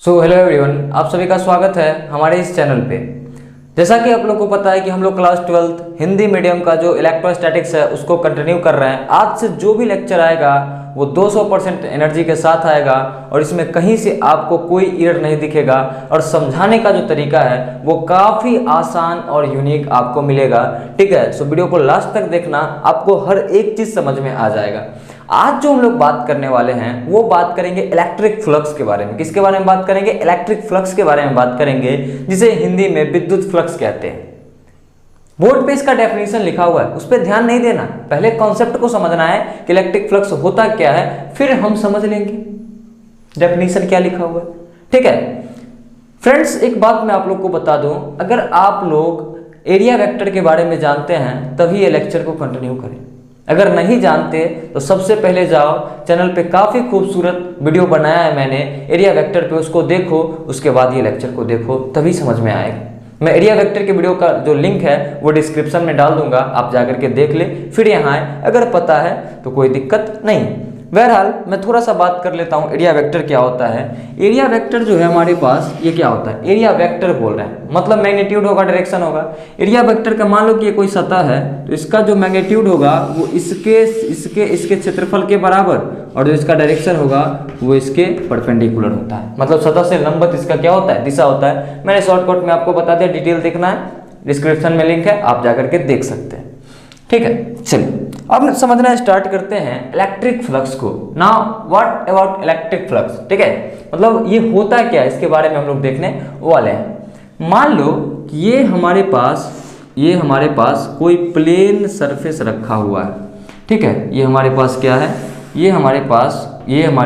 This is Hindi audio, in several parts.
हेलो एवरीवन, आप सभी का स्वागत है हमारे इस चैनल पे। जैसा कि आप लोग को पता है कि हम लोग क्लास 12th हिंदी मीडियम का जो इलेक्ट्रोस्टैटिक्स है उसको कंटिन्यू कर रहे हैं। आज से जो भी लेक्चर आएगा वो 200% एनर्जी के साथ आएगा और इसमें कहीं से आपको कोई एरर नहीं दिखेगा और समझाने का जो तरीका है वो काफ़ी आसान और यूनिक आपको मिलेगा। ठीक है, सो वीडियो को लास्ट तक देखना, आपको हर एक चीज़ समझ में आ जाएगा। आज जो हम लोग बात करने वाले हैं वो बात करेंगे इलेक्ट्रिक फ्लक्स के बारे में। किसके बारे में बात करेंगे? इलेक्ट्रिक फ्लक्स के बारे में बात करेंगे, जिसे हिंदी में विद्युत फ्लक्स कहते हैं। बोर्ड पे इसका डेफिनेशन लिखा हुआ है, उस पर ध्यान नहीं देना। पहले कॉन्सेप्ट को समझना है कि इलेक्ट्रिक फ्लक्स होता क्या है, फिर हम समझ लेंगे डेफिनेशन क्या लिखा हुआ है। ठीक है फ्रेंड्स, एक बात मैं आप लोग को बता दूं, अगर आप लोग एरिया वेक्टर के बारे में जानते हैं तभी ये लेक्चर को कंटिन्यू करें। अगर नहीं जानते तो सबसे पहले जाओ, चैनल पे काफ़ी खूबसूरत वीडियो बनाया है मैंने एरिया वेक्टर पे, उसको देखो, उसके बाद ये लेक्चर को देखो, तभी समझ में आएगा। मैं एरिया वेक्टर के वीडियो का जो लिंक है वो डिस्क्रिप्शन में डाल दूंगा, आप जाकर के देख ले, फिर यहाँ आए। अगर पता है तो कोई दिक्कत नहीं। बहरहाल मैं थोड़ा सा बात कर लेता हूँ एरिया वेक्टर क्या होता है। एरिया वेक्टर जो है हमारे पास, ये क्या होता है? एरिया वेक्टर बोल रहे हैं, मतलब मैग्नीट्यूड होगा, डायरेक्शन होगा। एरिया वेक्टर का मान लो कि ये कोई सतह है तो इसका जो मैग्नीट्यूड होगा वो इसके क्षेत्रफल के बराबर, और जो इसका डायरेक्शन होगा वो इसके परपेंडिकुलर होता है। मतलब सतह से लंबवत इसका क्या होता है? दिशा होता है। मैंने शॉर्टकट में आपको बता दिया, डिटेल देखना है डिस्क्रिप्शन में लिंक है, आप जाकर के देख सकते हैं। ठीक है, चलिए अब समझना स्टार्ट करते हैं इलेक्ट्रिक फ्लक्स को। Now what about electric flux? ठीक है, मतलब ये होता क्या है इसके बारे में हम लोग देखने वाले हैं। मान लो कि ये हमारे पास कोई प्लेन सरफेस रखा हुआ है। ठीक है, ये हमारे पास क्या है? ये हमारे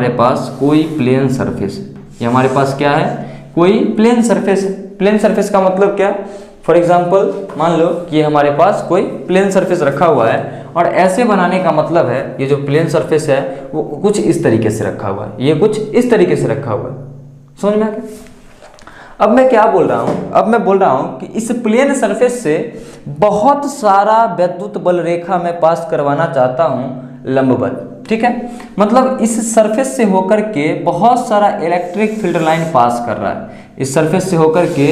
पास कोई प्लेन सरफेस है। ये हमारे पास क्या है? कोई प्लेन सरफेस है। प्लेन सरफेस का मतलब क्या? फॉर एग्जाम्पल मान लो कि हमारे पास कोई प्लेन सरफेस रखा हुआ है, और ऐसे बनाने का मतलब है ये जो प्लेन सरफेस है वो कुछ इस तरीके से रखा हुआ है, ये कुछ इस तरीके से रखा हुआ है। समझ में आ गया? अब मैं क्या बोल रहा हूँ? अब मैं बोल रहा हूँ कि इस प्लेन सरफेस से बहुत सारा विद्युत बल रेखा मैं पास करवाना चाहता हूँ लंबवत। ठीक है, मतलब इस सरफेस से होकर के बहुत सारा इलेक्ट्रिक फील्ड लाइन पास कर रहा है। इस सरफेस से होकर के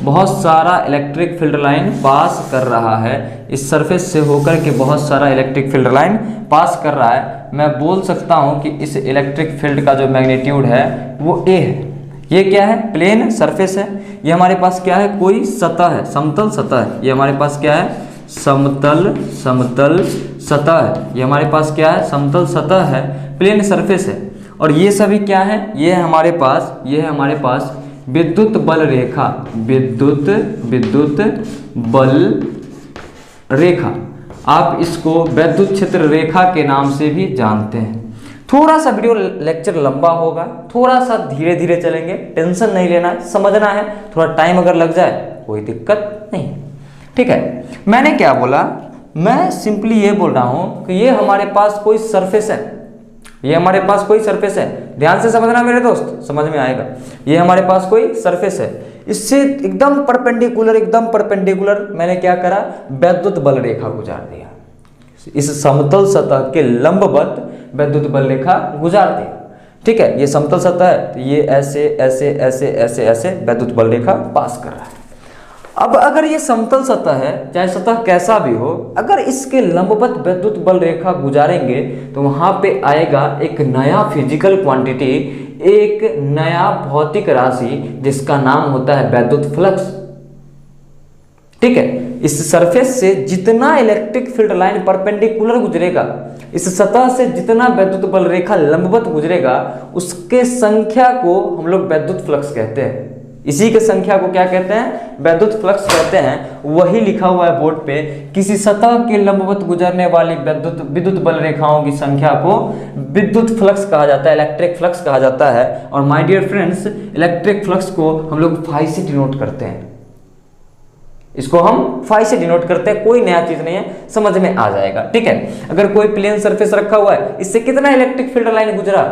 बहुत सारा इलेक्ट्रिक फील्ड लाइन पास कर रहा है। इस सरफेस से होकर के बहुत सारा इलेक्ट्रिक फील्ड लाइन पास कर रहा है। मैं बोल सकता हूँ कि इस इलेक्ट्रिक फील्ड का जो मैग्नीट्यूड है वो ए है। ये क्या है? प्लेन सरफेस है। ये हमारे पास क्या है? कोई सतह है, समतल सतह है। ये हमारे पास क्या है? समतल सतह है। ये हमारे पास क्या है? समतल सतह है, प्लेन सरफेस है। और ये सभी क्या है? ये है हमारे पास विद्युत बल रेखा, विद्युत बल रेखा। आप इसको विद्युत क्षेत्र रेखा के नाम से भी जानते हैं। थोड़ा सा वीडियो लेक्चर लंबा होगा, थोड़ा सा धीरे धीरे चलेंगे, टेंशन नहीं लेना है, समझना है। थोड़ा टाइम अगर लग जाए कोई दिक्कत नहीं। ठीक है, मैंने क्या बोला? मैं सिंपली ये बोल रहा हूँ कि ये हमारे पास कोई सरफेस है, ये हमारे पास कोई सरफेस है। ध्यान से समझना मेरे दोस्त, समझ में आएगा। ये हमारे पास कोई सरफेस है, इससे एकदम परपेंडिकुलर मैंने क्या करा? विद्युत बल रेखा गुजार दिया। इस समतल सतह के लंबवत विद्युत बल रेखा गुजार दिया। ठीक है, ये समतल सतह है तो ये ऐसे ऐसे ऐसे ऐसे ऐसे विद्युत बल रेखा पास कर रहा है। अब अगर ये समतल सतह है, चाहे सतह कैसा भी हो, अगर इसके लंबवत विद्युत बल रेखा गुजारेंगे तो वहां पे आएगा एक नया फिजिकल क्वांटिटी, एक नया भौतिक राशि जिसका नाम होता है विद्युत फ्लक्स। ठीक है, इस सरफेस से जितना इलेक्ट्रिक फील्ड लाइन परपेंडिकुलर गुजरेगा, इस सतह से जितना विद्युत बल रेखा लंबवत गुजरेगा, उसके संख्या को हम लोग विद्युत फ्लक्स कहते हैं। इसी के संख्या को क्या कहते हैं? विद्युत फ्लक्स कहते हैं। वही लिखा हुआ है बोर्ड पे, किसी सतह के लंबवत गुजरने वाली विद्युत बल रेखाओं की संख्या को विद्युत फ्लक्स कहा जाता है, इलेक्ट्रिक फ्लक्स कहा जाता है। और my dear friends, electric flux को हम लोग फाई से डिनोट करते हैं। इसको हम फाई से डिनोट करते हैं, कोई नया चीज नहीं है, समझ में आ जाएगा। ठीक है, अगर कोई प्लेन सरफेस रखा हुआ है, इससे कितना इलेक्ट्रिक फील्ड लाइन गुजरा,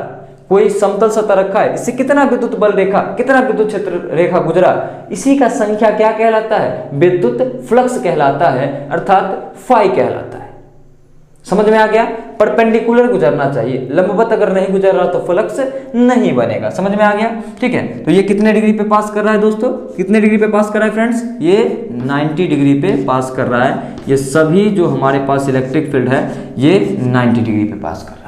कोई समतल सतह रखा है, इससे कितना विद्युत बल रेखा, कितना विद्युत क्षेत्र रेखा गुजरा, इसी का संख्या क्या कहलाता है? विद्युत फ्लक्स कहलाता है, अर्थात फाई कहलाता है। समझ में आ गया? परपेंडिकुलर गुजरना चाहिए, लंबवत अगर नहीं गुजर रहा तो फ्लक्स नहीं बनेगा। समझ में आ गया? ठीक है, तो ये कितने डिग्री पे पास कर रहा है दोस्तों? कितने डिग्री पे पास कर रहा है फ्रेंड्स? ये 90 डिग्री पे पास कर रहा है। ये सभी जो हमारे पास इलेक्ट्रिक फील्ड है ये 90 डिग्री पे पास कर रहा है।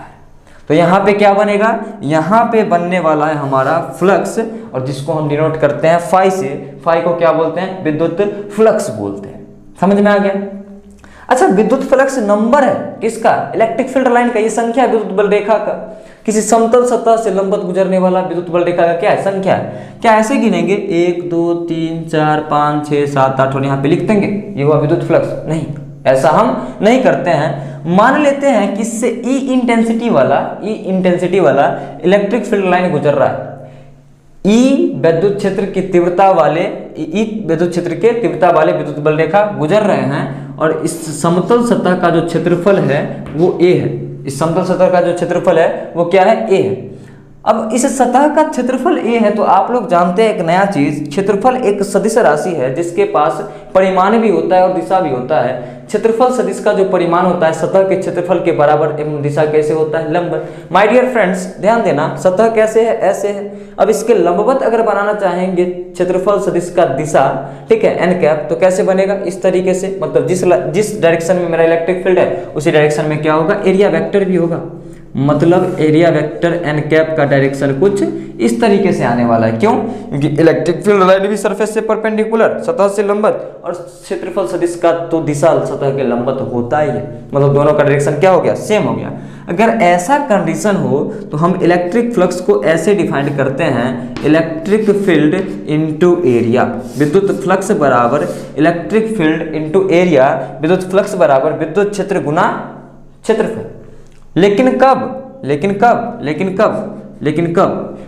तो यहाँ पे क्या बनेगा? यहाँ पे बनने वाला है हमारा फ्लक्स, और जिसको हम डिनोट करते हैं फाई से। फाई को क्या बोलते हैं? विद्युत फ्लक्स बोलते हैं। समझ में आ गया? अच्छा, विद्युत फ्लक्स नंबर है किसका? इलेक्ट्रिक फील्ड लाइन का। ये संख्या है विद्युत बल रेखा का। किसी समतल सतह से लंबवत गुजरने वाला विद्युत बल रेखा का क्या है? संख्या है। क्या ऐसे गिनेंगे 1 2 3 4 5 6 7 8 और यहाँ पे लिख देंगे ये हुआ विद्युत फ्लक्स? नहीं, ऐसा हम नहीं करते हैं। मान लेते हैं कि इससे ई इंटेंसिटी वाला इलेक्ट्रिक फील्ड लाइन गुजर रहा है। ई विद्युत क्षेत्र की तीव्रता वाले विद्युत बल रेखा गुजर रहे हैं, और इस समतल सतह का जो क्षेत्रफल है वो ए है। इस समतल सतह का जो क्षेत्रफल है वो क्या है? ए है। अब इस सतह का क्षेत्रफल ए है, तो आप लोग जानते हैं एक नया चीज, क्षेत्रफल एक सदिश राशि है जिसके पास परिमाण भी होता है और दिशा भी होता है। क्षेत्रफल सदिश का जो परिमाण होता है सतह के क्षेत्रफल के बराबर एवं दिशा कैसे होता है? लंबवत। माय डियर फ्रेंड्स, ध्यान देना, सतह कैसे है? ऐसे है। अब इसके लंबवत अगर बनाना चाहेंगे क्षेत्रफल सदिश का दिशा, ठीक है, एन कैप, तो कैसे बनेगा? इस तरीके से, मतलब जिस डायरेक्शन में मेरा इलेक्ट्रिक फील्ड है उसी डायरेक्शन में क्या होगा? एरिया वेक्टर भी होगा। मतलब एरिया वेक्टर एन कैप का डायरेक्शन कुछ इस तरीके से आने वाला है। क्यों? क्योंकि इलेक्ट्रिक फील्ड लाइन भी सरफेस से परपेंडिकुलर, सतह से लंबवत, और क्षेत्रफल सदिश का तो दिशा सतह के लंबवत होता ही है। मतलब दोनों का डायरेक्शन क्या हो गया? सेम हो गया। अगर ऐसा कंडीशन हो तो हम इलेक्ट्रिक फ्लक्स को ऐसे डिफाइन करते हैं, इलेक्ट्रिक फील्ड इनटू एरिया। विद्युत फ्लक्स बराबर इलेक्ट्रिक फील्ड इनटू एरिया, विद्युत फ्लक्स बराबर विद्युत क्षेत्र गुना क्षेत्रफल। लेकिन कब?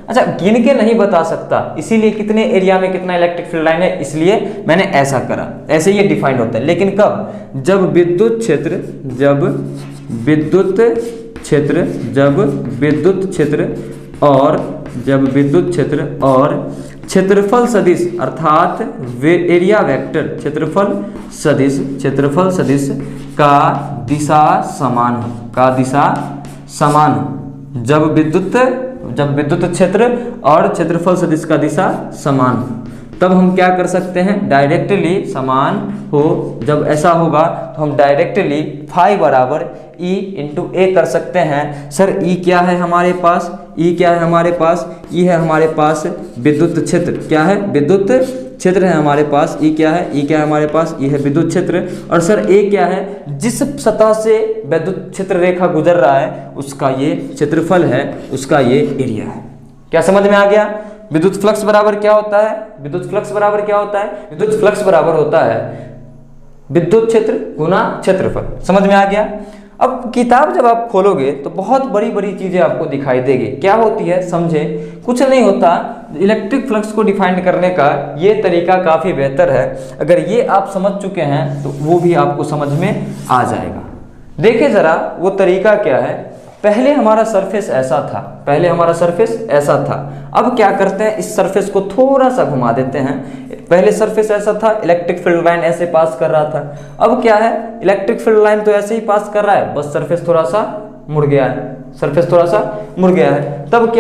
अच्छा, गिन के नहीं बता सकता, इसीलिए कितने एरिया में कितना इलेक्ट्रिक फील्ड लाइन है, इसलिए मैंने ऐसा करा। ऐसे ये डिफाइंड होता है। लेकिन कब? जब विद्युत क्षेत्र और क्षेत्रफल सदिश अर्थात एरिया वेक्टर क्षेत्रफल सदिश का दिशा समान हो। जब विद्युत क्षेत्र और क्षेत्रफल सदिश का दिशा समान हो, तब हम क्या कर सकते हैं? डायरेक्टली समान हो। जब ऐसा होगा तो हम डायरेक्टली फाई बराबर ई इंटू ए कर सकते हैं। सर ई क्या है हमारे पास? ई है हमारे पास विद्युत क्षेत्र। क्या है? विद्युत क्षेत्र है हमारे पास। ई क्या है? हमारे पास ई है विद्युत क्षेत्र। और सर ए क्या है? जिस सतह से विद्युत क्षेत्र रेखा गुजर रहा है उसका ये क्षेत्रफल है, उसका ये एरिया है। क्या समझ में आ गया? विद्युत फ्लक्स बराबर क्या होता है? विद्युत फ्लक्स बराबर होता है विद्युत क्षेत्र गुना क्षेत्रफल। समझ में आ गया? अब किताब जब आप खोलोगे तो बहुत बड़ी बड़ी चीजें आपको दिखाई देगी। क्या होती है समझे? कुछ नहीं होता। इलेक्ट्रिक फ्लक्स को डिफाइन करने का ये तरीका काफ़ी बेहतर है। अगर ये आप समझ चुके हैं तो वो भी आपको समझ में आ जाएगा। देखिए ज़रा वो तरीका क्या है। पहले हमारा सरफेस ऐसा था। अब क्या करते हैं? इस सरफेस को थोड़ा सा घुमा देते हैं। पहले सरफेस ऐसा था, इलेक्ट्रिक फील्ड लाइन ऐसे पास कर रहा था। अब क्या है? इलेक्ट्रिक फील्ड लाइन तो ऐसे ही पास कर रहा है, बस सरफेस थोड़ा सा मुड़ गया है। तब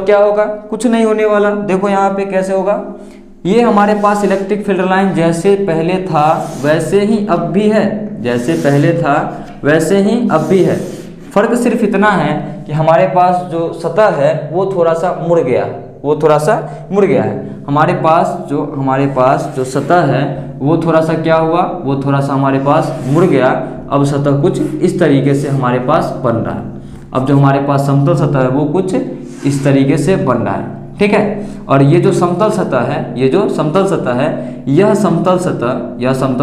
क्या होगा? कुछ नहीं होने वाला। देखो यहाँ पे कैसे होगा। ये हमारे पास इलेक्ट्रिक फील्ड लाइन जैसे पहले था वैसे ही अब भी है। फर्क सिर्फ इतना है कि हमारे पास जो सतह है वो थोड़ा सा मुड़ गया है। हमारे पास जो सतह है वो थोड़ा सा क्या हुआ? वो थोड़ा सा हमारे पास मुड़ गया। अब सतह कुछ इस तरीके से हमारे पास बन रहा है। अब जो हमारे पास समतल सतह है वो कुछ इस तरीके से बन रहा है, ठीक है। और ये जो समतल सतह है, यह समतल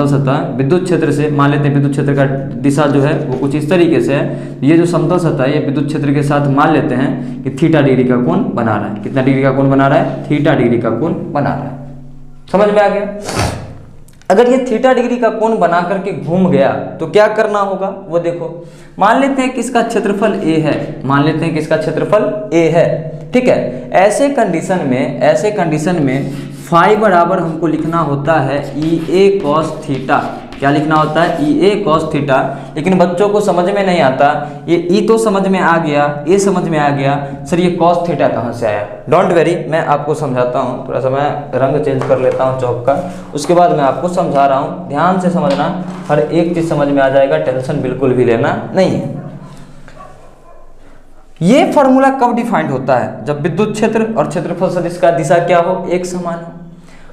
सतह विद्युत क्षेत्र से, मान लेते हैं विद्युत क्षेत्र का दिशा जो है वो कुछ इस तरीके से है। ये जो समतल सतह है ये विद्युत क्षेत्र के साथ मान लेते हैं कि थीटा डिग्री का कोण बना रहा है। कितना डिग्री का कोण बना रहा है? थीटा डिग्री का कोण बना रहा है। समझ में आ गया? अगर ये थीटा डिग्री का कोण बना करके घूम गया तो क्या करना होगा वो देखो। मान लेते हैं कि इसका क्षेत्रफल a है, ठीक है। ऐसे कंडीशन में फाई बराबर हमको लिखना होता है ई ए कॉस थीटा। क्या लिखना होता है, ई ए कॉस थीटा। लेकिन बच्चों को समझ में नहीं आता, ये ई तो समझ में आ गया, ए समझ में आ गया, सर ये कॉस थीटा कहाँ से आया। डोंट वेरी, मैं आपको समझाता हूँ, थोड़ा सा मैं रंग चेंज कर लेता हूँ चौक का, उसके बाद मैं आपको समझा रहा हूँ। ध्यान से समझना, हर एक चीज़ समझ में आ जाएगा, टेंशन बिल्कुल भी लेना नहीं है। ये फॉर्मूला कब डिफाइंड होता है, जब विद्युत क्षेत्र और क्षेत्रफल सदिश का दिशा क्या हो, एक समान हो।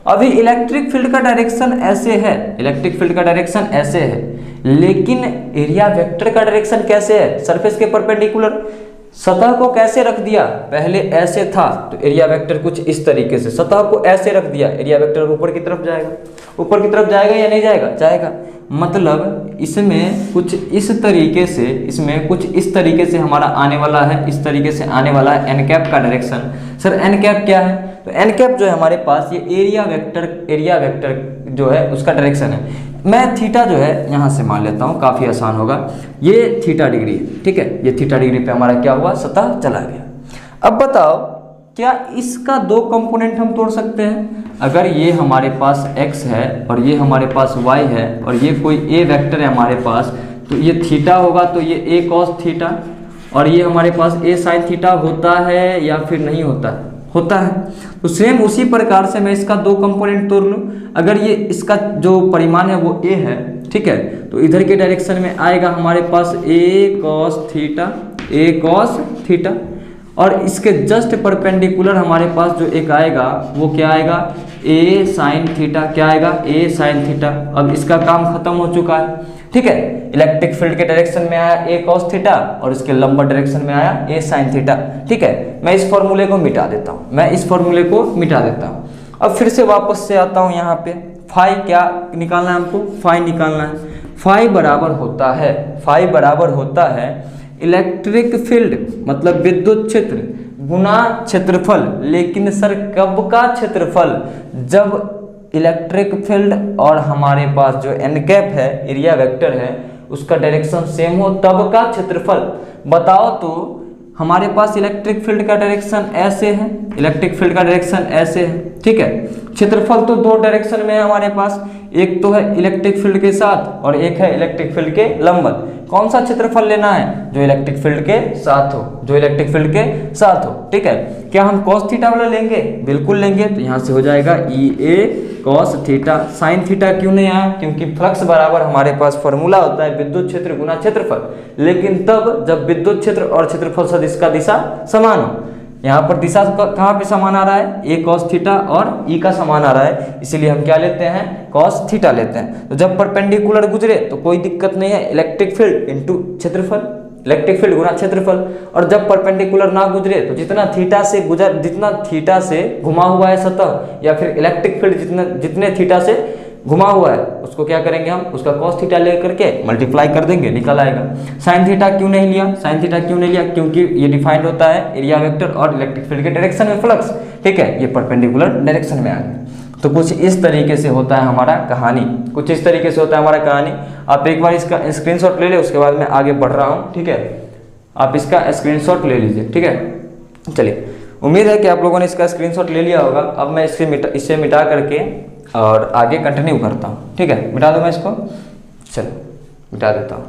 अभी इलेक्ट्रिक फील्ड का डायरेक्शन ऐसे है, इलेक्ट्रिक फील्ड का डायरेक्शन ऐसे है, लेकिन एरिया वेक्टर का डायरेक्शन कैसे है, सरफेस के परपेंडिकुलर। सतह को कैसे रख दिया, पहले ऐसे था तो एरिया वेक्टर कुछ इस तरीके से, सतह को ऐसे रख दिया, एरिया वेक्टर ऊपर की तरफ जाएगा। ऊपर की तरफ जाएगा या नहीं जाएगा, जाएगा। मतलब इसमें कुछ इस तरीके से, इसमें कुछ इस तरीके से हमारा आने वाला है, इस तरीके से आने वाला है एन कैप का डायरेक्शन। सर एन कैप क्या है, तो एन कैप जो है हमारे पास ये एरिया वेक्टर जो है उसका डायरेक्शन है। मैं थीटा जो है यहाँ से मान लेता हूँ, काफ़ी आसान होगा। ये थीटा डिग्री है, ठीक है, ये थीटा डिग्री पे हमारा क्या हुआ, सतह चला गया। अब बताओ क्या इसका दो कंपोनेंट हम तोड़ सकते हैं। अगर ये हमारे पास x है और ये हमारे पास y है और ये कोई a वेक्टर है हमारे पास, तो ये थीटा होगा, तो ये a cos थीटा, और ये हमारे पास a sin थीटा होता है या फिर नहीं होता है, होता है। तो सेम उसी प्रकार से मैं इसका दो कंपोनेंट तोड़ लूँ। अगर ये इसका जो परिमाण है वो a है, ठीक है, तो इधर के डायरेक्शन में आएगा हमारे पास a cos थीटा, और इसके जस्ट परपेंडिकुलर हमारे पास जो एक आएगा वो क्या आएगा, a sin थीटा। क्या आएगा, a sin थीटा। अब इसका काम खत्म हो चुका है, ठीक है। इलेक्ट्रिक फील्ड के डायरेक्शन में आया a cos थीटा और इसके लंबवत डायरेक्शन में आया a sin थीटा, ठीक है। मैं इस फॉर्मूले को मिटा देता हूँ, अब फिर से वापस से आता हूँ यहाँ पे। फाई क्या निकालना है हमको, फाई निकालना है। फाई बराबर होता है इलेक्ट्रिक फील्ड मतलब विद्युत क्षेत्र गुना क्षेत्रफल। लेकिन सर कब का क्षेत्रफल, जब इलेक्ट्रिक फील्ड और हमारे पास जो एन कैप है, एरिया वेक्टर है, उसका डायरेक्शन सेम हो, तब का क्षेत्रफल। बताओ तो हमारे पास इलेक्ट्रिक फील्ड का डायरेक्शन ऐसे है, ठीक है। क्षेत्रफल तो दो डायरेक्शन में है हमारे पास, एक तो है इलेक्ट्रिक फील्ड के साथ और एक है इलेक्ट्रिक फील्ड के लंबवत। कौन सा क्षेत्रफल लेना है, जो इलेक्ट्रिक फील्ड के साथ हो, ठीक है। क्या हम कॉस थीटा वाला लेंगे, बिल्कुल लेंगे। तो यहाँ से हो जाएगा ई ए कॉस थीटा। साइन थीटा क्यों नहीं आया, क्योंकि फ्लक्स बराबर हमारे पास फॉर्मूला होता है विद्युत क्षेत्र गुना क्षेत्रफल, लेकिन तब जब विद्युत क्षेत्र और क्षेत्रफल सदिश का दिशा समान हो। यहाँ पर दिशा कहाँ पे समान आ रहा है, ए कॉस थीटा और ई का समान आ रहा है, इसीलिए हम क्या लेते हैं, कॉस थीटा लेते हैं। तो जब परपेंडिकुलर गुजरे तो कोई दिक्कत नहीं है, इलेक्ट्रिक फील्ड इंटू क्षेत्रफल, इलेक्ट्रिक फील्ड गुना क्षेत्रफल। और जब परपेंडिकुलर ना गुजरे तो जितना थीटा से घुमा हुआ है सतह, या फिर इलेक्ट्रिक फील्ड जितने थीटा से घुमा हुआ है, उसको क्या करेंगे हम, उसका कॉस थीटा लेकर के मल्टीप्लाई कर देंगे, निकल आएगा। साइन थीटा क्यों नहीं लिया, क्योंकि ये डिफाइंड होता है एरिया वेक्टर और इलेक्ट्रिक फील्ड के डायरेक्शन में फ्लक्स, ठीक है, ये परपेंडिकुलर डायरेक्शन में आ गया। तो कुछ इस तरीके से होता है हमारा कहानी, आप एक बार इसका स्क्रीनशॉट ले ले, उसके बाद मैं आगे बढ़ रहा हूँ, ठीक है। आप इसका स्क्रीनशॉट ले लीजिए, ठीक है। चलिए, उम्मीद है कि आप लोगों ने इसका स्क्रीनशॉट ले लिया होगा। अब मैं इसे मिटा करके और आगे कंटिन्यू करता हूँ, ठीक है। मिटा दूँ मैं इसको, चलो मिटा देता हूँ।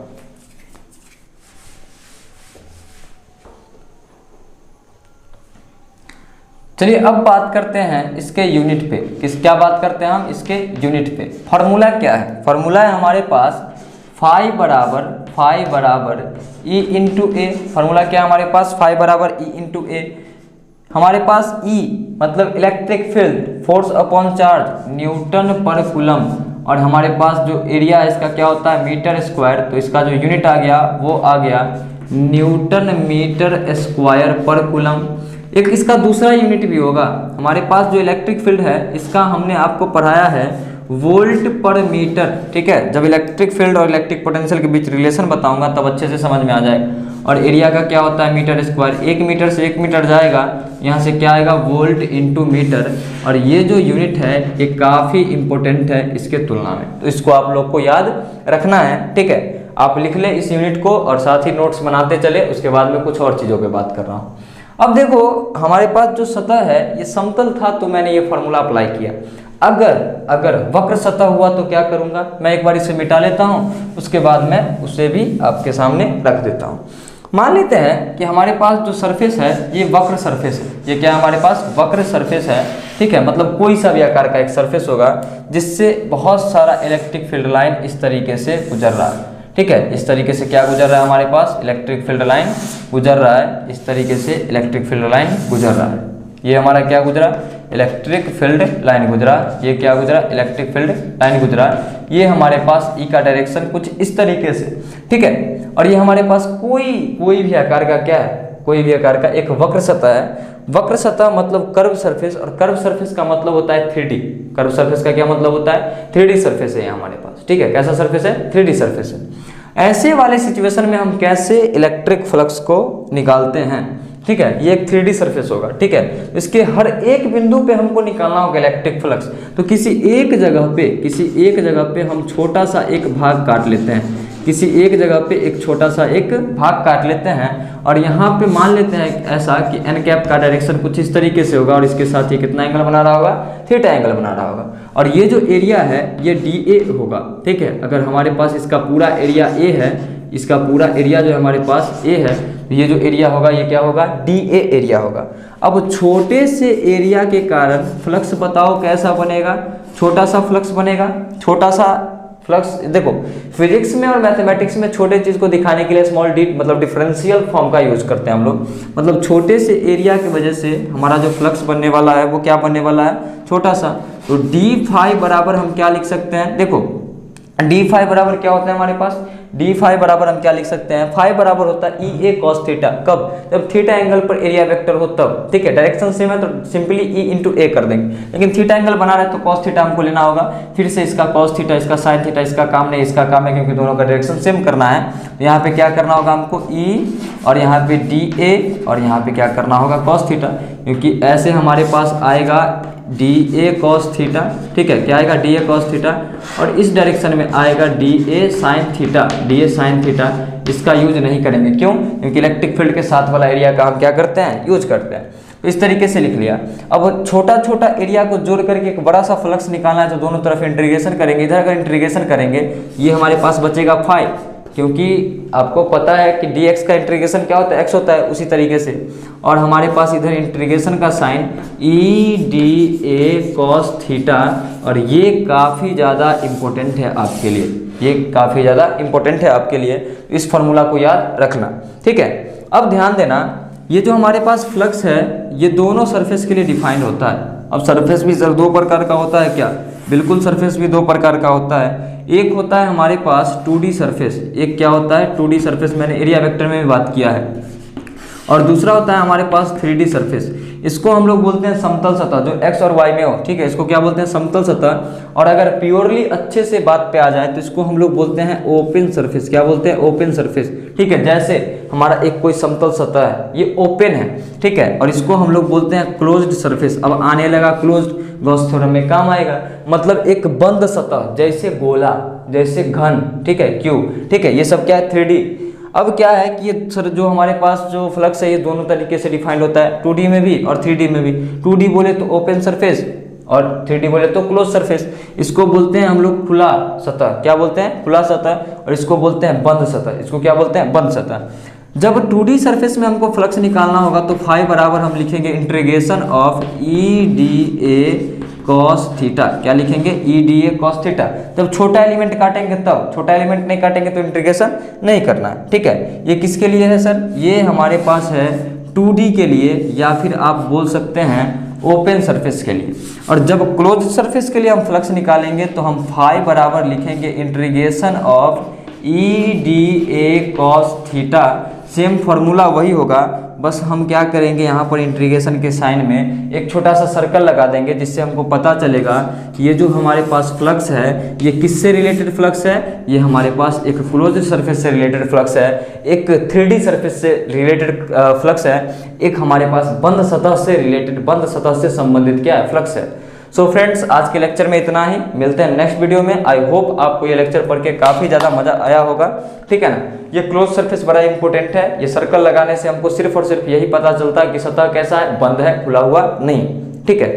चलिए अब बात करते हैं इसके यूनिट पे, क्या बात करते हैं हम इसके यूनिट पे। फार्मूला क्या है, फार्मूला है हमारे पास फाई बराबर ई इंटू ए। फार्मूला क्या है हमारे पास, फाई बराबर ई इंटू ए। हमारे पास E मतलब electric field, force upon charge, Newton पर कूलम, और हमारे पास जो एरिया है इसका क्या होता है, मीटर स्क्वायर। तो इसका जो यूनिट आ गया वो आ गया न्यूटन मीटर स्क्वायर पर कूलम। एक इसका दूसरा यूनिट भी होगा, हमारे पास जो इलेक्ट्रिक फील्ड है इसका हमने आपको पढ़ाया है वोल्ट पर मीटर, ठीक है। जब इलेक्ट्रिक फील्ड और इलेक्ट्रिक पोटेंशियल के बीच रिलेशन बताऊंगा तब अच्छे से समझ में आ जाएगा। और एरिया का क्या होता है, मीटर स्क्वायर। 1 मीटर से 1 मीटर जाएगा, यहाँ से क्या आएगा, वोल्ट इंटू मीटर। और ये जो यूनिट है ये काफ़ी इंपॉर्टेंट है इसके तुलना में, तो इसको आप लोग को याद रखना है, ठीक है। आप लिख ले इस यूनिट को और साथ ही नोट्स बनाते चले, उसके बाद में कुछ और चीज़ों पे बात कर रहा हूँ। अब देखो हमारे पास जो सतह है ये समतल था, तो मैंने ये फार्मूला अप्लाई किया। अगर वक्र सतह हुआ तो क्या करूंगा, मैं एक बार इसे मिटा लेता हूं, उसके बाद मैं उसे भी आपके सामने रख देता हूं। मान लेते हैं कि हमारे पास जो सरफेस है ये वक्र सरफेस है, ये क्या हमारे पास वक्र सरफेस है, ठीक है। मतलब कोई सा भी आकार का एक सरफेस होगा जिससे बहुत सारा इलेक्ट्रिक फील्ड लाइन इस तरीके से गुजर रहा है, ठीक है। इस तरीके से क्या गुजर रहा है, हमारे पास इलेक्ट्रिक फील्ड लाइन गुजर रहा है, इस तरीके से इलेक्ट्रिक फील्ड लाइन गुजर रहा है। ये हमारा क्या गुजरा, इलेक्ट्रिक फील्ड लाइन गुजरा, ये क्या गुजरा, इलेक्ट्रिक फील्ड लाइन गुजरा। ये हमारे पास ई का डायरेक्शन कुछ इस तरीके से, ठीक है। और ये हमारे पास कोई भी आकार का क्या है, कोई भी आकार का एक वक्र सतह है। वक्र सतह मतलब कर्व सरफेस, और कर्व सरफेस का मतलब होता है 3D। कर्व सरफेस का क्या मतलब होता है, 3D सरफेस है ये हमारे पास, ठीक है। कैसा सरफेस है, 3D सरफेस है। ऐसे वाले सिचुएशन में हम कैसे इलेक्ट्रिक फ्लक्स को निकालते हैं, ठीक है। ये एक 3D सरफेस होगा, ठीक है। इसके हर एक बिंदु पे हमको निकालना होगा इलेक्ट्रिक फ्लक्स। तो किसी एक जगह पे हम छोटा सा एक भाग काट लेते हैं, किसी एक जगह पे एक छोटा सा एक भाग काट लेते हैं, और यहाँ पे मान लेते हैं ऐसा कि एन कैप का डायरेक्शन कुछ इस तरीके से होगा, और इसके साथ ये कितना एंगल बना रहा होगा, थीटा एंगल बना रहा होगा। और ये जो एरिया है ये DA होगा, ठीक है। अगर हमारे पास इसका पूरा एरिया A है, इसका पूरा एरिया जो हमारे पास A है, ये जो एरिया होगा ये क्या होगा, DA एरिया होगा। अब छोटे से एरिया के कारण फ्लक्स बताओ कैसा बनेगा, छोटा सा फ्लक्स बनेगा। छोटा सा फ्लक्स, देखो फिजिक्स में और मैथमेटिक्स में छोटे चीज को दिखाने के लिए स्मॉल डी मतलब डिफरेंशियल फॉर्म का यूज करते हैं हम लोग। मतलब छोटे से एरिया की वजह से हमारा जो फ्लक्स बनने वाला है वो क्या बनने वाला है, छोटा सा। तो d फाई बराबर हम क्या लिख सकते हैं, देखो d फाई बराबर क्या होता है हमारे पास, d फाई बराबर हम क्या लिख सकते हैं, फाई बराबर होता है E A cos थीटा। कब, जब थीटा एंगल पर एरिया वेक्टर हो तब, ठीक है। डायरेक्शन सेम है तो सिंपली E इंटू A कर देंगे, लेकिन थीटा एंगल बना रहे तो cos थीटा हमको लेना होगा। फिर से इसका cos थीटा, इसका sin थीटा, इसका काम नहीं, इसका काम है क्योंकि दोनों का डायरेक्शन सेम करना है। तो यहाँ पे क्या करना होगा हमको E, और यहाँ पे DA, और यहाँ पे क्या करना होगा cos थीटा, क्योंकि ऐसे हमारे पास आएगा DA cos थीटा, ठीक है। क्या आएगा, DA cos थीटा, और इस डायरेक्शन में आएगा DA sin theta, DA sin theta. इसका यूज नहीं करेंगे, क्यों, क्योंकि इलेक्ट्रिक फील्ड के साथ वाला एरिया का हम क्या करते हैं, यूज करते हैं। तो इस तरीके से लिख लिया। अब छोटा छोटा एरिया को जोड़ करके एक बड़ा सा फ्लक्स निकालना है, तो दोनों तरफ इंटीग्रेशन करेंगे। इधर अगर इंटीग्रेशन करेंगे ये हमारे पास बचेगा फाई, क्योंकि आपको पता है कि dx का इंटीग्रेशन क्या होता है, x होता है, उसी तरीके से। और हमारे पास इधर इंटीग्रेशन का साइन EDA cos थीटा, और ये काफ़ी ज़्यादा इम्पोर्टेंट है आपके लिए, ये काफ़ी ज़्यादा इम्पोर्टेंट है आपके लिए। इस फॉर्मूला को याद रखना, ठीक है। अब ध्यान देना, ये जो हमारे पास फ्लक्स है ये दोनों सरफेस के लिए डिफाइंड होता है। अब सरफेस भी सर दो प्रकार का होता है क्या, बिल्कुल सरफेस भी दो प्रकार का होता है। एक होता है हमारे पास 2D सरफेस, एक क्या होता है 2D सरफेस, मैंने एरिया वेक्टर में भी बात किया है। और दूसरा होता है हमारे पास 3D सरफेस, इसको हम लोग बोलते हैं समतल सतह, जो x और y में हो, ठीक है। इसको क्या बोलते हैं, समतल सतह। और अगर प्योरली अच्छे से बात पे आ जाए तो इसको हम लोग बोलते हैं ओपन सरफेस। क्या बोलते हैं, ओपन सरफेस, ठीक है। जैसे हमारा एक कोई समतल सतह है, ये ओपन है, ठीक है, और इसको हम लोग बोलते हैं क्लोज्ड सरफेस। अब आने लगा क्लोज्ड, गॉस थ्योरम में काम आएगा। मतलब एक बंद सतह, जैसे गोला, जैसे घन, ठीक है, क्यूब, ठीक है, ये सब क्या है 3D। अब क्या है कि ये सर जो हमारे पास जो फ्लक्स है ये दोनों तरीके से डिफाइंड होता है, 2D में भी और 3D में भी। 2D बोले तो ओपन सरफेस, और 3D बोले तो क्लोज सरफेस। इसको बोलते हैं हम लोग खुला सतह, क्या बोलते हैं, खुला सतह। और इसको बोलते हैं बंद सतह, इसको क्या बोलते हैं, बंद सतह। जब 2D सरफेस में हमको फ्लक्स निकालना होगा तो फाई बराबर हम लिखेंगे integration of EDA cos theta. क्या लिखेंगे, EDA cos थीटा। जब छोटा एलिमेंट काटेंगे तब, छोटा एलिमेंट नहीं काटेंगे तो इंटीग्रेशन नहीं करना है, ठीक है। ये किसके लिए है सर, ये हमारे पास है 2D के लिए, या फिर आप बोल सकते हैं ओपन सरफेस के लिए। और जब क्लोज सरफेस के लिए हम फ्लक्स निकालेंगे तो हम फाई बराबर लिखेंगे integration of EDA cos theta. Same formula वही होगा, बस हम क्या करेंगे, यहाँ पर इंटीग्रेशन के साइन में एक छोटा सा सर्कल लगा देंगे, जिससे हमको पता चलेगा कि ये जो हमारे पास फ्लक्स है ये किससे रिलेटेड फ्लक्स है, ये हमारे पास एक क्लोज्ड सरफेस से रिलेटेड फ्लक्स है, एक 3D सरफेस से रिलेटेड फ्लक्स है, एक हमारे पास बंद सतह से रिलेटेड, बंद सतह से संबंधित क्या है, फ्लक्स है। सो फ्रेंड्स, आज के लेक्चर में इतना ही, मिलते हैं नेक्स्ट वीडियो में। आई होप आपको ये लेक्चर पढ़ के काफ़ी ज़्यादा मजा आया होगा, ठीक है ना। ये क्लोज सरफेस बड़ा इंपॉर्टेंट है, ये सर्कल लगाने से हमको सिर्फ और सिर्फ यही पता चलता है कि सतह कैसा है, बंद है, खुला हुआ नहीं, ठीक है।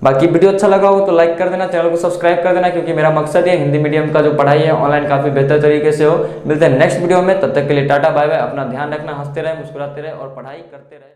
बाकी वीडियो अच्छा लगा हो तो लाइक कर देना, चैनल को सब्सक्राइब कर देना, क्योंकि मेरा मकसद है हिंदी मीडियम का जो पढ़ाई है ऑनलाइन काफ़ी बेहतर तरीके से हो। मिलते हैं नेक्स्ट वीडियो में, तब तक के लिए टाटा बाय बाय। अपना ध्यान रखना, हंसते रहे, मुस्कुराते रहे और पढ़ाई करते रहे।